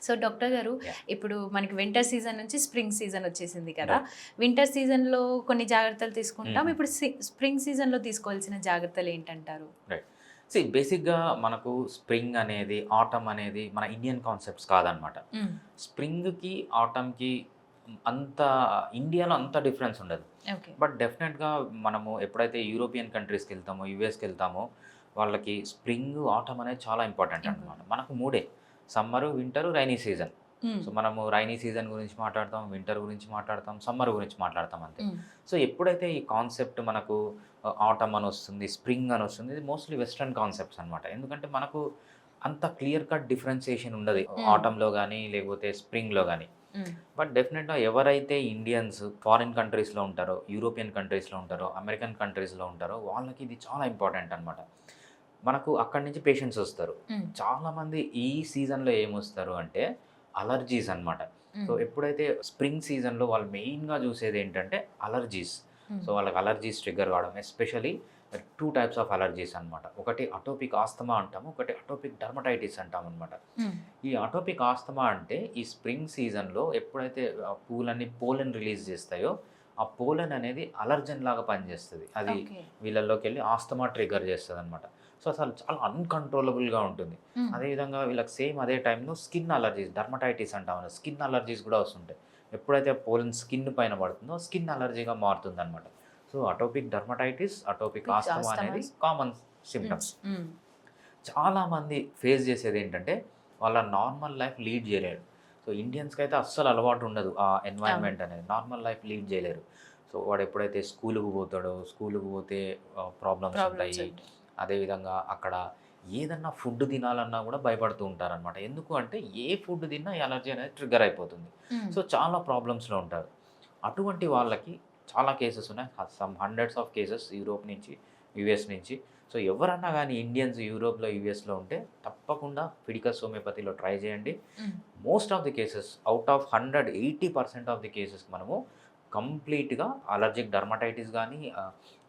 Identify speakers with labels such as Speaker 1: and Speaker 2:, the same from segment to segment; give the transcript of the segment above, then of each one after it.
Speaker 1: So doctor గారు,
Speaker 2: yeah!
Speaker 1: ఇప్పుడు మనకి వింటర్ సీజన్ నుంచి స్ప్రింగ్ సీజన్ వచ్చేసింది కదా!
Speaker 2: రైట్.
Speaker 1: వింటర్ సీజన్‌లో కొన్ని జాగ్రత్తలు తీసుకుంటాం.
Speaker 2: హుహు.
Speaker 1: ఇప్పుడు స్ప్రింగ్ సీజన్‌లో తీసుకోవాల్సిన జాగ్రత్తలు ఏంటంటారు?
Speaker 2: రైట్. బేసిక్‌గా మనకు స్ప్రింగ్ అనేది, ఆటమ్ అనేది మన ఇండియన్ కాన్సెప్ట్స్ కాదనమాట.
Speaker 1: హ్మ్.
Speaker 2: స్ప్రింగ్‌కి, ఆటమ్‌కి అంత ఇండియాలో అంత డిఫరెన్స్ ఉండదు.
Speaker 1: ఓకే.
Speaker 2: బట్ డెఫినెట్‌గా మనము ఎప్పుడైతే యూరోపియన్ కంట్రీస్‌కెళ్తామో, యూఎస్‌కెళ్తామో వాళ్ళకి స్ప్రింగ్, ఆటమ్ అనేది చాలా ఇంపార్టెంట్ అనమాట.
Speaker 1: ఇంపార్టెంట్.
Speaker 2: మనకు 3 సమ్మరు, వింటరు, రైనీ సీజన్.
Speaker 1: హ్మ్.
Speaker 2: సో, మనము రైనీ సీజన్ గురించి మాట్లాడతాం, వింటర్ గురించి మాట్లాడతాం, సమ్మర్ గురించి మాట్లాడతాం అంతే.
Speaker 1: హ్మ్.
Speaker 2: సో, ఎప్పుడైతే ఈ కాన్సెప్ట్ మనకు ఆటమ్ అనొస్తుంది, స్ప్రింగ్ అనొస్తుంది, ఇది మోస్ట్‌లీ వెస్టర్న్ కాన్సెప్ట్స్ అనమాట. ఎందుకంటే మనకు అంత క్లియర్ కట్ డిఫరెన్షియేషన్ ఉండదు.
Speaker 1: హ్మ్.
Speaker 2: ఆటమ్‌లో గాని, లేకపోతే స్ప్రింగ్‌లో గాని.
Speaker 1: హ్మ్.
Speaker 2: బట్ డెఫినెట్‌గా ఎవరైతే ఇండియన్స్ ఫారిన్ కంట్రీస్‌లో ఉంటారో, యూరోపియన్ కంట్రీస్‌లో ఉంటారో, అమెరికన్ కంట్రీస్‌లో ఉంటారో వాళ్ళకి ఇది చాలా ఇంపార్టెంట్ అనమాట. మనకు అక్కడి నుంచి పేషెంట్స్ వస్తారు.
Speaker 1: హ్మ్.
Speaker 2: చాలామంది ఈ సీజన్‌లో ఏమొస్తారు అంటే అలర్జీస్ అనమాట. సో,
Speaker 1: హ్మ్.
Speaker 2: ఎప్పుడైతే స్ప్రింగ్ సీజన్‌లో వాళ్ళు మెయిన్‌గా చూసేదేంటంటే అలర్జీస్.
Speaker 1: హ్మ్.
Speaker 2: సో, వాళ్ళకి అలర్జీస్ ట్రిగ్గర్ కావడం. ఎస్పెషల్లీ 2 టైప్స్ ఆఫ్ అలర్జీస్ అనమాట. ఒకటి అటోపిక్ ఆస్తమా అంటాము. ఒకటి అటోపిక్ డెర్మటైటిస్ అంటామనమాట.
Speaker 1: హ్మ్.
Speaker 2: ఈ అటోపిక్ ఆస్తమా అంటే ఈ స్ప్రింగ్ సీజన్‌లో ఎప్పుడైతే పూలన్నీ పోలెన్ రిలీజ్ చేస్తాయో, ఆ పోలెన్ అనేది అలర్జెన్ లాగా పనిచేస్తది. అది
Speaker 1: ఓకే.
Speaker 2: వీళ్ళలోకెళ్ళి ఆస్తమా ట్రిగ్గర్ చేస్తదనమాట. సో, అసలు చాలా అన్‌కంట్రోలబుల్‌గా ఉంటుంది.
Speaker 1: హ్మ్.
Speaker 2: అదేవిధంగా వీళ్ళకి సేమ్ అదే టైంలో స్కిన్ అలర్జీస్, డెర్మటైటిస్ అంటాం. స్కిన్ అలర్జీస్ కూడా వస్తుంటాయి. ఎప్పుడైతే పోలెన్ స్కిన్ పైన పడుతుందో స్కిన్ అలర్జీగా మారుతుందనమాట. So, atopic dermatitis, atopic
Speaker 1: pick
Speaker 2: asthma అనేది
Speaker 1: ఆస్తమాస్.
Speaker 2: కామన్
Speaker 1: హ్మ్.
Speaker 2: సింప్టమ్స్.
Speaker 1: హ్మ్.
Speaker 2: చాలామంది ఫేస్ చేసేదేంటంటే, వాళ్ళ నార్మల్ లైఫ్ లీడ్ జేయలేరు. సో, ఇండియన్స్‌కైతే అస్సలు అలవాటు ఉండదు. ఆ
Speaker 1: అవును.
Speaker 2: ఎన్వైర్న్‌మెంట్ అనేది. నార్మల్ లైఫ్ లీడ్ జేయలేరు. సో, వాడెప్పుడైతే స్కూలుకి పోతాడో, స్కూలుకి పోతే ప్రాబ్లమ్స్
Speaker 1: ప్రాబ్లమ్స్
Speaker 2: ఉంటాయి.
Speaker 1: ఉంటాయి.
Speaker 2: అదేవిధంగా అక్కడ ఏదన్నా ఫుడ్ తినాలన్నా గూడా భయపడుతూ ఉంటారనమాట. ఎందుకు అంటే, ఏ ఫుడ్ తిన్నా ఈ అలర్జీ అనేది ట్రిగ్గర్ అయిపోతుంది.
Speaker 1: హ్మ్.
Speaker 2: సో, చాలా ప్రాబ్లమ్స్‌లో ఉంటారు. అటువంటి వాళ్ళకి చాలా కేసెస్ ఉన్నాయి. Some hundreds of cases Europe నుంచి, యూఎస్ నుంచి. సో, ఎవరన్నా గాని ఇండియన్స్ యూరోప్‌లో, యూఎస్‌లో ఉంటే తప్పకుండా ఫిడికస్ హోమియోపతిలో ట్రై చేయండి.
Speaker 1: హ్మ్.
Speaker 2: Most of the cases out of 100, 80% of the కేసెస్‌కి మనము కంప్లీట్‌గా అలర్జిక్ డెర్మటైటిస్ గాని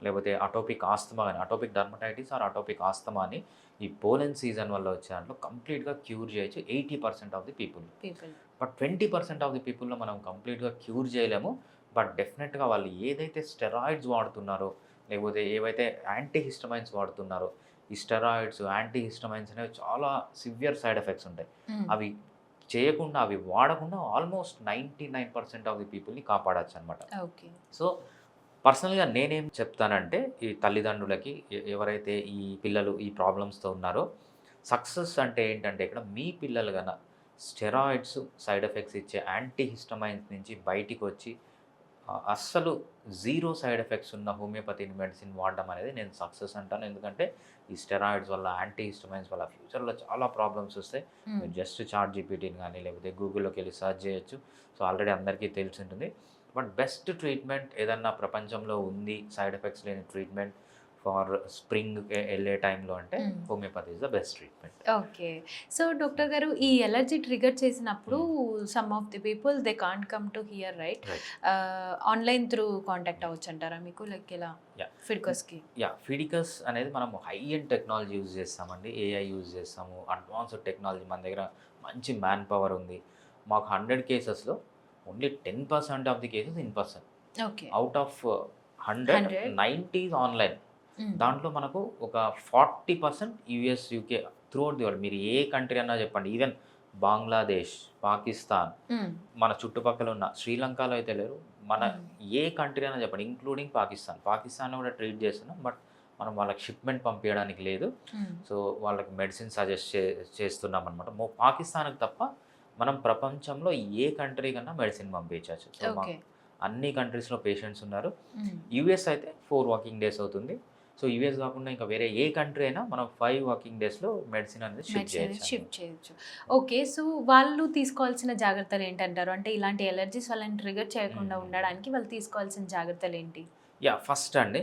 Speaker 2: లేకపోతే అటోపిక్ ఆస్తమా గాని, atopic dermatitis or atopic asthma అని ఈ పోలెన్ సీజన్ వల్ల వచ్చే దాంట్లో కంప్లీట్‌గా క్యూర్ చేయొచ్చు 80% of the people.
Speaker 1: People.
Speaker 2: But 20% of the పీపుల్‌లో మనం కంప్లీట్‌గా క్యూర్ చేయలేము. బట్ డెఫినెట్‌గా వాళ్ళు ఏదైతే స్టెరాయిడ్స్ వాడుతున్నారో, లేకపోతే ఏవైతే యాంటీ హిస్టమైన్స్ వాడుతున్నారో, ఈ స్టెరాయిడ్స్, యాంటీ హిస్టమైన్స్ అనేవి చాలా సివియర్ సైడ్ ఎఫెక్ట్స్ ఉంటాయి.
Speaker 1: హ్మ్.
Speaker 2: అవి చేయకుండా, అవి వాడకుండా ఆల్మోస్ట్ 99% ఆఫ్ ది పీపుల్‌ని కాపాడొచ్చనమాట.
Speaker 1: ఓకే.
Speaker 2: సో, పర్సనల్‌గా నేనేం చెప్తానంటే, ఈ తల్లిదండ్రులకి ఎవరైతే ఈ పిల్లలు ఈ ప్రాబ్లమ్స్‌తో ఉన్నారో, సక్సెస్ అంటే ఏంటంటే ఇక్కడ మీ పిల్లలు స్టెరాయిడ్స్ సైడ్ ఎఫెక్ట్స్ ఇచ్చే యాంటీ హిస్టమైన్స్ నుంచి బయటికొచ్చి అస్సలు జీరో సైడ్ ఎఫెక్ట్స్ ఉన్న హోమియోపతి మెడిసిన్ వాడడం అనేది నేను సక్సెస్ అంటాను. ఎందుకంటే, ఈ స్టెరాయిడ్స్ వల్ల, యాంటీ హిస్టమైన్స్ వల్ల ఫ్యూచర్‌లో చాలా ప్రాబ్లమ్స్ వస్తాయి.
Speaker 1: హ్మ్.
Speaker 2: మీరు జస్ట్ చాట్‌జీపీటీని గాని, లేకపోతే గూగుల్‌లోకెళ్ళి సెర్చ్ చేయొచ్చు. సో, ఆల్రెడీ అందరికీ తెలిసుంటుంది. బట్ బెస్ట్ ట్రీట్మెంట్ ఏదన్నా ప్రపంచంలో ఉంది సైడ్ ఎఫెక్ట్స్ లేని ట్రీట్మెంట్ ఫర్ స్ప్రింగ్‌కి ఎళ్ళే టైంలో అంటే
Speaker 1: హ్మ్.
Speaker 2: Homeopathy is the best treatment.
Speaker 1: Okay. So, doctor గారు, ఈ అలర్జీ ట్రిగ్గర్ చేసినప్పుడు
Speaker 2: హ్మ్.
Speaker 1: Some of the people they can't come to hear right?
Speaker 2: Right.
Speaker 1: Online through contact అవ్వచ్చంటారా మీకు? లైక్ ఇలా
Speaker 2: యాహ్!
Speaker 1: ఫిడ్కోస్‌కి?
Speaker 2: ఫిడికస్ అనేది మనము హై ఎండ్ టెక్నాలజీ యూజ్ చేస్తామండి. ఏఐ యూజ్ చేస్తాము. అడ్వాన్స్డ్ టెక్నాలజీ మన దగ్గర మంచి మ్యాన్ పవర్ ఉంది. మాకు 100 కేసెస్‌లో only 10% of the cases in person.
Speaker 1: Okay.
Speaker 2: Out of 100,
Speaker 1: 100.
Speaker 2: 90 is online.
Speaker 1: హ్మ్.
Speaker 2: దాంట్లో మనకు ఒక 40% US, UK throughout the world. మీరు ఏ కంట్రీ అన్నా చెప్పండి. ఈవెన్ బంగ్లాదేశ్, పాకిస్తాన్,
Speaker 1: హ్మ్.
Speaker 2: మన చుట్టుపక్కల ఉన్న శ్రీలంకలో అయితే లేరు. మన
Speaker 1: హ్మ్.
Speaker 2: ఏ కంట్రీ అయినా చెప్పండి. ఇంక్లూడింగ్ పాకిస్తాన్. పాకిస్తాన్‌లో కూడా ట్రీట్ చేస్తున్నాం. బట్ మనం వాళ్ళకి షిప్‌మెంట్ పంపియడానికి లేదు.
Speaker 1: హ్మ్.
Speaker 2: సో, వాళ్ళకి మెడిసిన్ సజెస్ట్ చేస్తున్నామనమాట. పాకిస్తాన్‌కి తప్ప మనం ప్రపంచంలో ఏ కంట్రీ కన్నా మెడిసిన్ పంపించొచ్చు. So,
Speaker 1: okay.
Speaker 2: మాకు అన్ని కంట్రీస్‌లో పేషెంట్స్ ఉన్నారు.
Speaker 1: హ్మ్.
Speaker 2: యూఎస్ అయితే 4 వర్కింగ్ డేస్ అవుతుంది. సో, యూఎస్ కాకుండా ఇంకా వేరే ఏ కంట్రీ అయినా మనం 5 వర్కింగ్ డేస్‌లో మెడిసిన్ అనేది షిప్
Speaker 1: మెడిసిన్ అనేది షిఫ్ట్
Speaker 2: చేయొచ్చనమాట.
Speaker 1: చేయొచ్చు. ఓకే. సో, వాళ్ళు తీసుకోవాల్సిన జాగ్రత్తలేంటంటారు? అంటే ఇలాంటి అలర్జీస్ వాళ్ళని ట్రిగ్గర్
Speaker 2: హ్మ్.
Speaker 1: చేయకుండా
Speaker 2: హ్మ్.
Speaker 1: ఉండడానికి వాళ్ళు తీసుకోవాల్సిన జాగ్రత్తలేంటి?
Speaker 2: ఫస్ట్ అండి.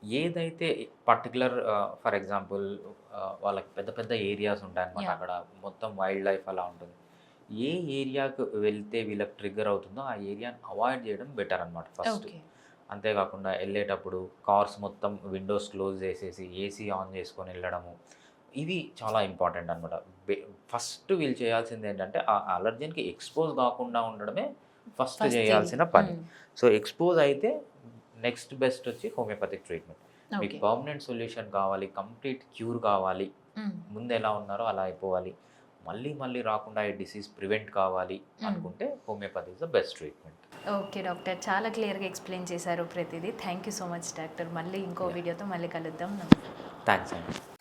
Speaker 2: ఏదైతే పర్టిక్యులర్ ఫర్ ఎగ్జాంపుల్ వాళ్ళకి పెద్ద పెద్ద ఏరియాస్ ఉంటాయన్నమాట.
Speaker 1: యాహ్!
Speaker 2: అక్కడ మొత్తం వైల్డ్ లైఫ్ అలా ఉంటుంది. ఏ ఏరియాకు వెళ్తే వీళ్ళకి ట్రిగ్గర్ అవుతుందో ఆ ఏరియాని అవాయిడ్ చేయడం బెటర్ అనమాట ఫస్ట్.
Speaker 1: ఓకే.
Speaker 2: అంతేకాకుండా ఎళ్ళేటప్పుడు కార్స్ మొత్తం విండోస్ క్లోజ్ చేసేసి ఏసీ ఆన్ చేసుకొని ఎళ్ళడము. ఇవి చాలా ఇంపార్టెంట్ అనమాట. ఫస్ట్ వీళ్ళు చేయాల్సింది ఏంటంటే ఆ అలర్జెన్‌కి ఎక్స్‌పోజ్ కాకుండా ఉండడమే ఫస్ట్
Speaker 1: ఫస్ట్ థింగ్.
Speaker 2: చేయాల్సిన పని. సో, ఎక్స్‌పోజ్ అయితే నెక్స్ట్ బెస్ట్ వచ్చి హోమియోపతిక్ ట్రీట్మెంట్. మీకు
Speaker 1: ఓకే.
Speaker 2: పర్మనెంట్ సొల్యూషన్ కావాలి, కంప్లీట్ క్యూర్ కావాలి,
Speaker 1: హ్మ్.
Speaker 2: ముందు ఎలా ఉన్నారో అలా అయిపోవాలి, మళ్ళీ మళ్ళీ రాకుండా ఈ డిసీజ్ ప్రివెంట్ కావాలి అనుకుంటే homeopathy is the best treatment.
Speaker 1: Okay doctor. చాలా క్లియర్‌గా ఎక్స్‌ప్లెయిన్ చేశారు ప్రతిదీ. Thank you so much doctor. మళ్ళీ ఇంకో వీడియోతో మళ్ళీ కలుద్దాం. నమస్తే.
Speaker 2: థ్యాంక్స్ అండి.